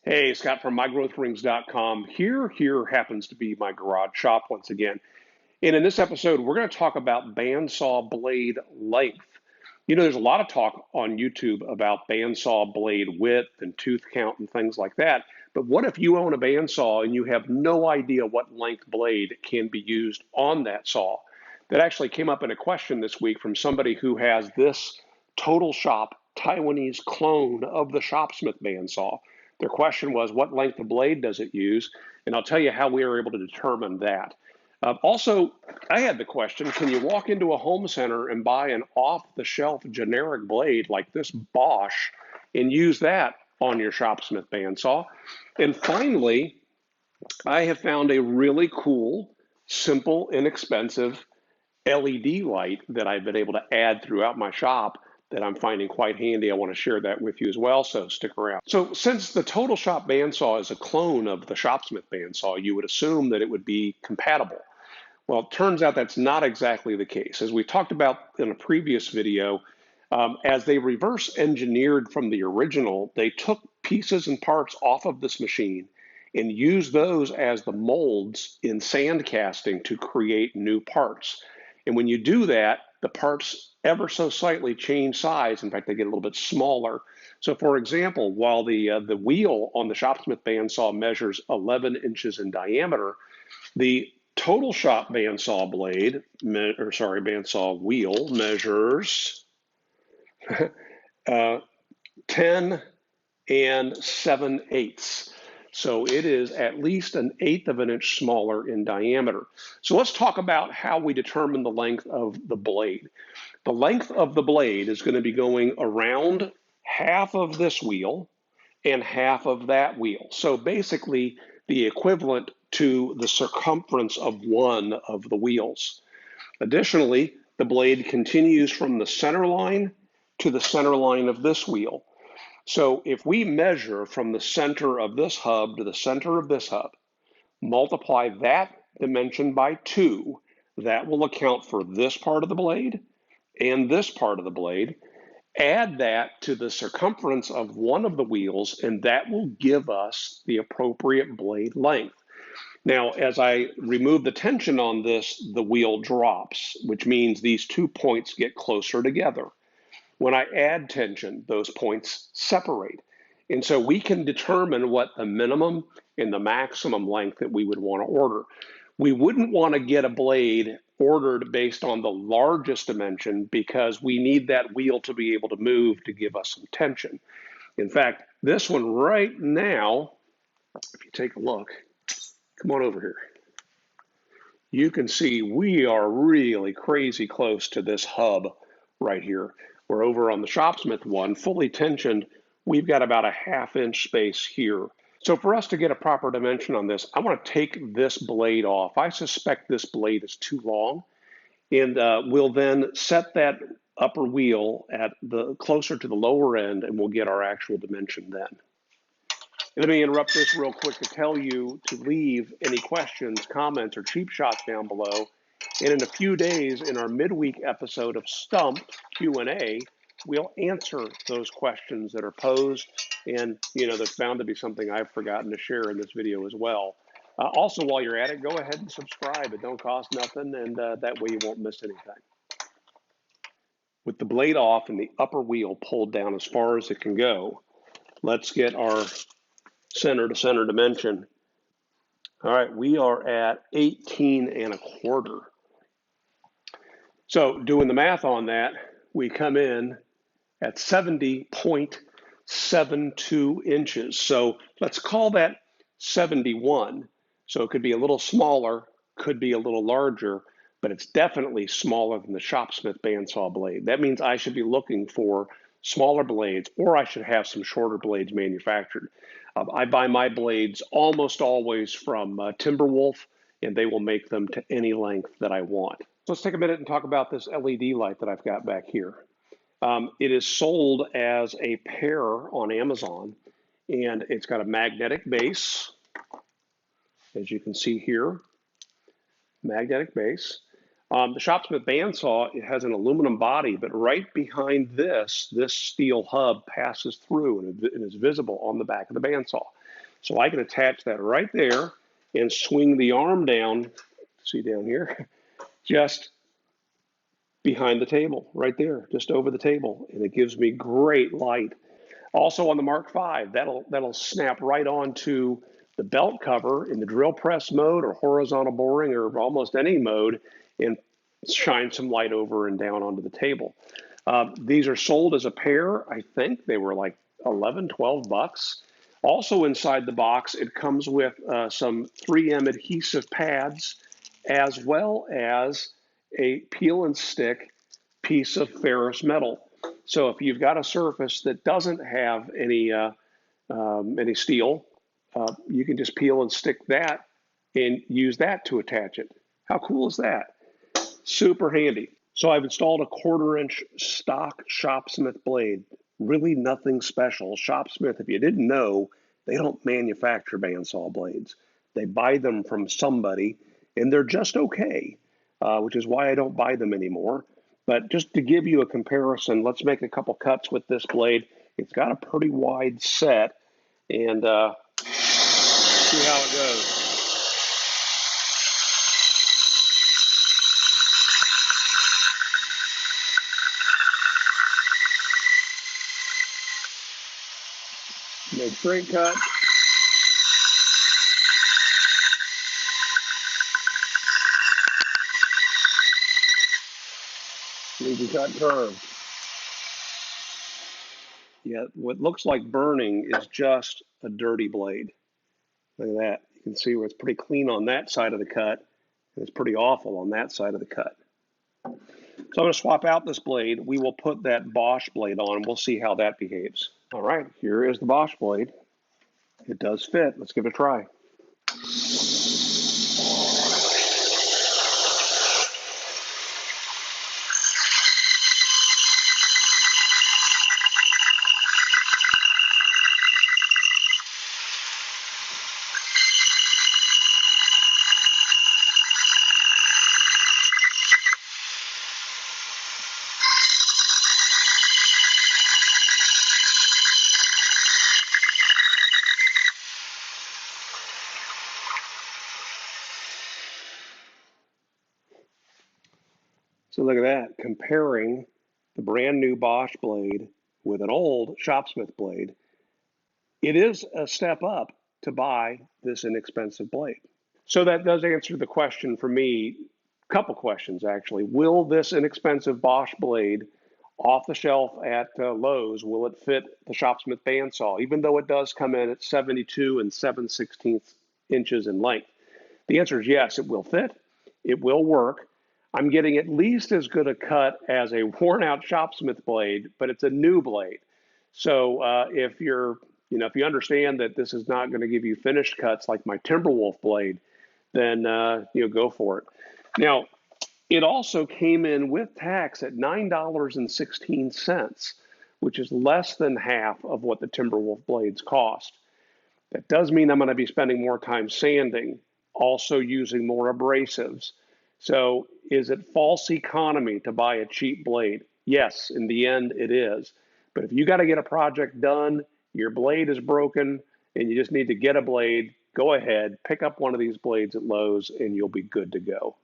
Hey, Scott from MyGrowthRings.com. Here happens to be my garage shop once again. And in this episode, we're going to talk about bandsaw blade length. You know, there's a lot of talk on YouTube about bandsaw blade width and tooth count and things like that. But what if you own a bandsaw and you have no idea what length blade can be used on that saw? That actually came up in a question this week from somebody who has this Total Shop Taiwanese clone of the Shopsmith bandsaw. Their question was, what length of blade does it use? And I'll tell you how we were able to determine that. Also, I had the question, can you walk into a home center and buy an off-the-shelf generic blade like this Bosch and use that on your Shopsmith bandsaw? And finally, I have found a really cool, simple, inexpensive LED light that I've been able to add throughout my shop that I'm finding quite handy. I want to share that with you as well, so stick around. So since the Total Shop bandsaw is a clone of the Shopsmith bandsaw, you would assume that it would be compatible. Well, it turns out that's not exactly the case. As we talked about in a previous video, as they reverse engineered from the original, they took pieces and parts off of this machine and used those as the molds in sand casting to create new parts. And when you do that, the parts ever so slightly change size. In fact, they get a little bit smaller. So for example, while the wheel on the Shopsmith bandsaw measures 11 inches in diameter, the Total Shop bandsaw bandsaw wheel measures 10 and 7/8. So it is at least 1/8 of an inch smaller in diameter. So let's talk about how we determine the length of the blade. The length of the blade is going to be going around half of this wheel and half of that wheel. So basically the equivalent to the circumference of one of the wheels. Additionally, the blade continues from the center line to the center line of this wheel. So if we measure from the center of this hub to the center of this hub, multiply that dimension by 2, that will account for this part of the blade and this part of the blade. Add that to the circumference of one of the wheels, and that will give us the appropriate blade length. Now, as I remove the tension on this, the wheel drops, which means these 2 points get closer together. When I add tension, those points separate. And so we can determine what the minimum and the maximum length that we would want to order. We wouldn't want to get a blade ordered based on the largest dimension because we need that wheel to be able to move to give us some tension. In fact, this one right now, if you take a look, come on over here. You can see we are really crazy close to this hub right here. We're over on the Shopsmith one, fully tensioned. We've got about a 1/2 inch space here. So for us to get a proper dimension on this, I want to take this blade off. I suspect this blade is too long, and we'll then set that upper wheel at the closer to the lower end, and we'll get our actual dimension then. Let me interrupt this real quick to tell you to leave any questions, comments, or cheap shots down below. And in a few days, in our midweek episode of Stumped Q&A, we'll answer those questions that are posed. And, you know, there's bound to be something I've forgotten to share in this video as well. Also, while you're at it, go ahead and subscribe. It don't cost nothing, and that way you won't miss anything. With the blade off and the upper wheel pulled down as far as it can go, let's get our center to center dimension. All right, we are at 18 1/4. So doing the math on that, we come in at 70.72 inches. So let's call that 71. So it could be a little smaller, could be a little larger, but it's definitely smaller than the Shopsmith bandsaw blade. That means I should be looking for smaller blades, or I should have some shorter blades manufactured. I buy my blades almost always from TimberWolf, and they will make them to any length that I want. So let's take a minute and talk about this LED light that I've got back here. It is sold as a pair on Amazon, and it's got a magnetic base, as you can see here, magnetic base. The Shopsmith bandsaw, it has an aluminum body, but right behind this steel hub passes through and is visible on the back of the bandsaw. So I can attach that right there and swing the arm down, see down here, just behind the table, right there, just over the table. And it gives me great light. Also on the Mark V, that'll snap right onto the belt cover in the drill press mode or horizontal boring or almost any mode and shine some light over and down onto the table. These are sold as a pair. I think they were like 11, 12 bucks. Also inside the box, it comes with some 3M adhesive pads as well as a peel and stick piece of ferrous metal. So if you've got a surface that doesn't have any steel, you can just peel and stick that and use that to attach it. How cool is that? Super handy. So I've installed a 1/4-inch stock Shopsmith blade. Really nothing special. Shopsmith, if you didn't know, they don't manufacture bandsaw blades. They buy them from somebody, and they're just okay, which is why I don't buy them anymore. But just to give you a comparison, let's make a couple cuts with this blade. It's got a pretty wide set, and see how it goes. Make straight cut. Leave the cut curve. Yeah, what looks like burning is just a dirty blade. Look at that. You can see where it's pretty clean on that side of the cut, and it's pretty awful on that side of the cut. So I'm going to swap out this blade. We will put that Bosch blade on, and we'll see how that behaves. All right, here is the Bosch blade. It does fit. Let's give it a try. So look at that, comparing the brand new Bosch blade with an old Shopsmith blade. It is a step up to buy this inexpensive blade. So that does answer the question for me, a couple questions actually. Will this inexpensive Bosch blade off the shelf at Lowe's, will it fit the Shopsmith bandsaw, even though it does come in at 72 and 7/16 inches in length? The answer is yes, it will fit. It will work. I'm getting at least as good a cut as a worn out Shopsmith blade, but it's a new blade. So if if you understand that this is not going to give you finished cuts like my TimberWolf blade, then go for it. Now, it also came in with tax at $9.16, which is less than half of what the TimberWolf blades cost. That does mean I'm going to be spending more time sanding, also using more abrasives. So is it false economy to buy a cheap blade? Yes, in the end it is. But if you got to get a project done, your blade is broken, and you just need to get a blade, go ahead, pick up one of these blades at Lowe's, and you'll be good to go.